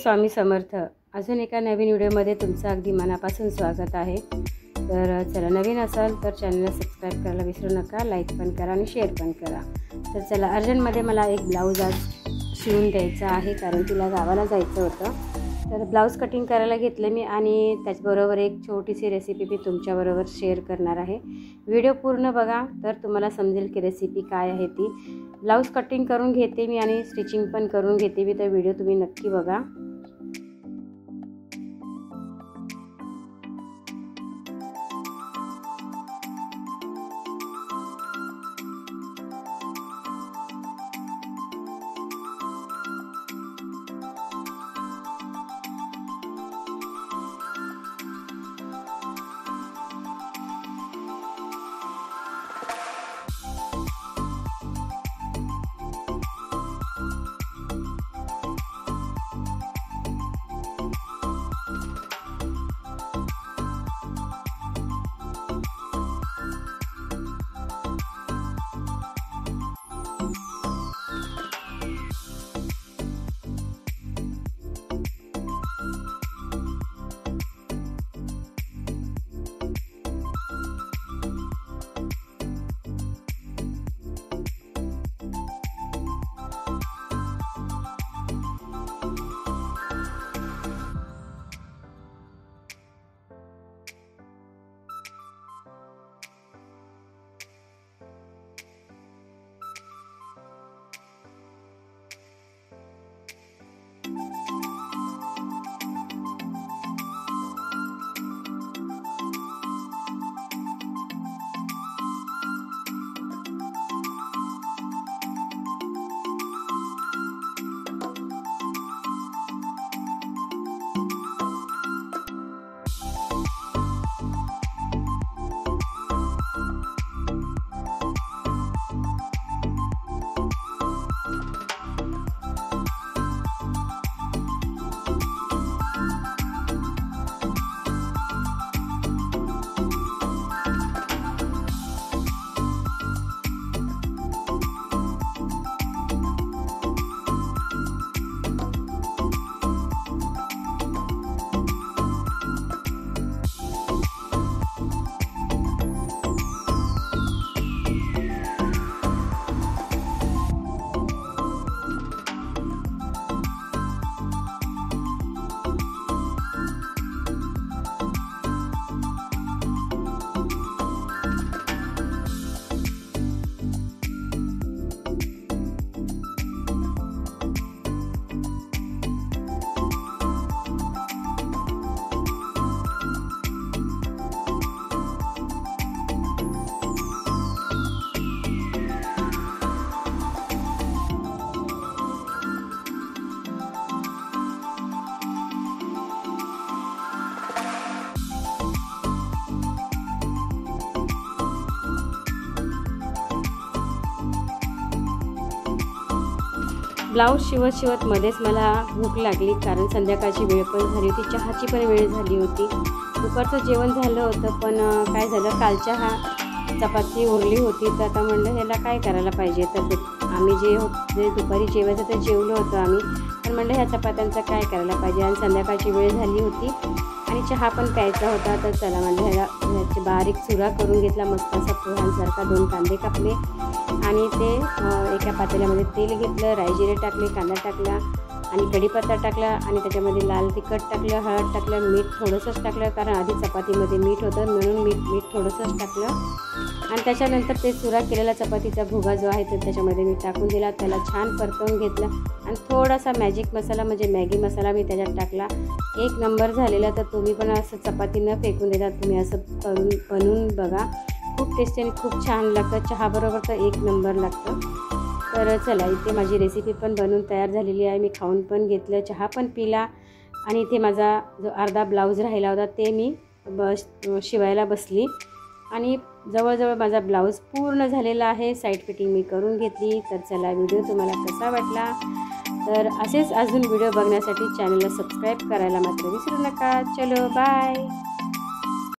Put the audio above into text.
स्वामी समर्थ। अजून एका नवीन व्हिडिओमध्ये तुमचं अगदी मनापासून स्वागत आहे। तर चला, नवीन असाल तर चॅनलला सबस्क्राईब करायला विसरू नका, लाईक पण करा आणि शेअर पण करा। तर चला, अर्जंटमध्ये मला एक ब्लाऊज आज शिवून द्यायचा आहे, कारण तिला गावाला जायचं होतं। तर ब्लाऊज कटिंग करायला घेतले मी आणि त्याचबरोबर एक छोटीशी रेसिपी मी तुमच्याबरोबर शेअर करणार आहे। व्हिडिओ पूर्ण बघा तर तुम्हाला समजेल की रेसिपी काय आहे ती। ब्लाऊज कटिंग करून घेते मी आणि स्टिचिंग पण करून घेते मी, तर व्हिडिओ तुम्ही नक्की बघा। ब्लाऊज शिवत मध्येच मला भूक लागली, कारण संध्याकाळची वेळ पण झाली होती, चहाची पण वेळ झाली होती। दुपारचं जेवण झालं होतं, पण काय झालं, कालच्या चपाती उरली होती, तर आता म्हणलं ह्याला काय करायला पाहिजे। तर आम्ही जे दुपारी जेवायचं ते जेवलो होतो आम्ही, पण म्हणलं ह्या चपात्यांचं काय करायला पाहिजे, आणि संध्याकाळची वेळ झाली होती आणि चहा पण प्यायचा होता। तर चला म्हणलं ह्याची बारीक चुरा करून घेतला, मस्त असा पोह्यांसारखा। 2 कांदे कापले आणि ते एका पातेल्यामध्ये तेल घेतलं, राई जिरे टाकले, कांदा टाकला आणि कढीपत्ता टाकला आणि त्याच्यामध्ये लाल तिखट टाकलं, हळद टाकलं, मीठ थोडंसंच टाकलं, कारण आधी चपातीमध्ये मीठ होतं म्हणून मीठ थोडंसंच टाकलं। आणि त्याच्यानंतर ते चुरा केलेला चपातीचा भुगा जो आहे तर त्याच्यामध्ये मी टाकून दिला, त्याला छान परतवून घेतलं आणि थोडासा मॅजिक मसाला म्हणजे मॅगी मसाला मी त्याच्यात टाकला। 1 नंबर झालेला। तर तुम्ही पण असं चपाती न फेकून देता तुम्ही असं करून बनवून बघा, खूप टेस्टी आणि खूप छान लागतं। चहाबरोबर तर 1 नंबर लागतं। तर चला, इथे माझी रेसिपी पण बनवून तयार झालेली आहे, मी खाऊन पण घेतलं, चहा पण पिला आणि इथे माझा जो अर्धा ब्लाऊज राहिला होता ते मी शिवायला बसली आणि जवळजवळ माझा ब्लाऊज पूर्ण झालेला आहे। साईड फिटिंग मी करून घेतली। तर चला, व्हिडिओ तुम्हाला कसा वाटला तर असेच अजून व्हिडिओ बघण्यासाठी चॅनलला सबस्क्राईब करायला मात्र विसरू नका। चलो, बाय।